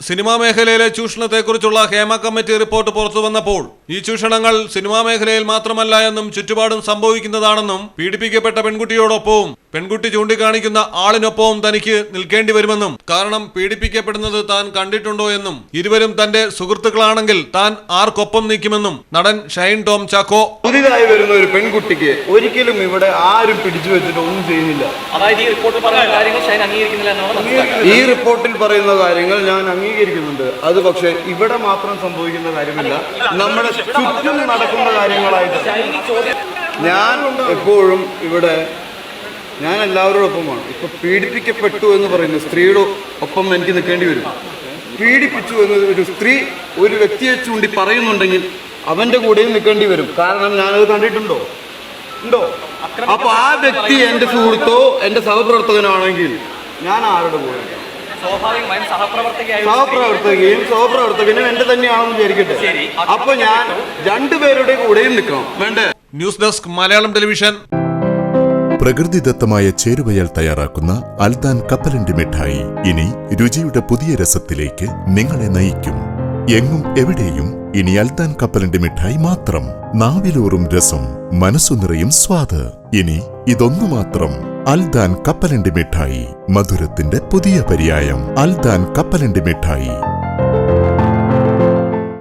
Cinema മേഖലയിലെ ചൂഷണത്തെക്കുറിച്ചുള്ള Hema committee report പുറത്തു വന്നപ്പോൾ ഈ ചൂഷണങ്ങൾ സിനിമാ മേഖലയിൽ മാത്രമല്ല എന്നും ചുറ്റുപാടും സംഭവിക്കുന്നതാണെന്നും പീഡിപ്പിക്കപ്പെട്ട പെൺകുട്ടിയോടൊപ്പവും പെൺകുട്ടി ചൂണ്ടിക്കാണിക്കുന്ന ആളിനൊപ്പവും തനിക്ക് നിൽക്കേണ്ടി വരുമെന്നും കാരണം പീഡിപ്പിക്കപ്പെടുന്നത് താൻ കണ്ടിട്ടുണ്ടോ എന്നും ഇരുവരും തന്റെ സുഹൃത്തുക്കളാണെങ്കിൽ താൻ ആർക്കൊപ്പം നിൽക്കുമെന്നും നടൻ ഷൈൻ ടോം ചാക്കോ. പുതിയതായി വരുന്ന ഒരു പെൺകുട്ടിക്ക് ഒരിക്കലും ഇവിടെ ആരും പിടിച്ചു വെച്ചിട്ട് ഒന്നും ചെയ്യുന്നില്ല. ഈ റിപ്പോർട്ടിൽ പറയുന്ന കാര്യങ്ങൾ ഞാൻ അംഗീകരിക്കുന്നുണ്ട്. അത് പക്ഷേ ഇവിടെ മാത്രം സംഭവിക്കുന്ന കാര്യമില്ല, നമ്മുടെ ചുറ്റും നടക്കുന്ന കാര്യങ്ങളായിട്ട്. ഞാൻ എപ്പോഴും ഇവിടെ ഞാൻ എല്ലാവരോടൊപ്പമാണ്. ഇപ്പൊ പീഡിപ്പിക്കപ്പെട്ടു എന്ന് പറയുന്ന സ്ത്രീയുടെ ഒപ്പം എനിക്ക് നിൽക്കേണ്ടി വരും. പീഡിപ്പിച്ചു എന്ന് ഒരു സ്ത്രീ ഒരു വ്യക്തിയെ ചൂണ്ടി പറയുന്നുണ്ടെങ്കിൽ അവന്റെ കൂടെയും നിൽക്കേണ്ടി വരും. കാരണം ഞാനത് കണ്ടിട്ടുണ്ടോ ഉണ്ടോ? അപ്പൊ ആ വ്യക്തി എന്റെ സുഹൃത്തോ എന്റെ സഹപ്രവർത്തകനാണെങ്കിൽ ഞാൻ ആരുടെ കൂടെ? സഹപ്രവർത്തകനും എന്റെ തന്നെയാണെന്ന് വിചാരിക്കട്ടെ. അപ്പൊ ഞാൻ രണ്ടുപേരുടെ കൂടെയും നിൽക്കണം, വേണ്ടേ? News desk Malayalam television. പ്രകൃതിദത്തമായ ചേരുവയാൽ തയ്യാറാക്കുന്ന അൽദാൻ കപ്പലണ്ടി മിഠായി ഇനി രുചിയുടെ പുതിയ രസത്തിലേക്ക് നിങ്ങളെ നയിക്കും. എങ്ങും എവിടെയും ഇനി അൽദാൻ കപ്പലണ്ടി മിഠായി മാത്രം. നാവിലൂറും രസം, മനസ്സു നിറയും സ്വാദ്. ഇനി ഇതൊന്നു മാത്രം. അൽദാൻ കപ്പലണ്ടി മിഠായി, മധുരത്തിന്റെ പുതിയ പര്യായം. അൽദാൻ കപ്പലണ്ടി മിഠായി.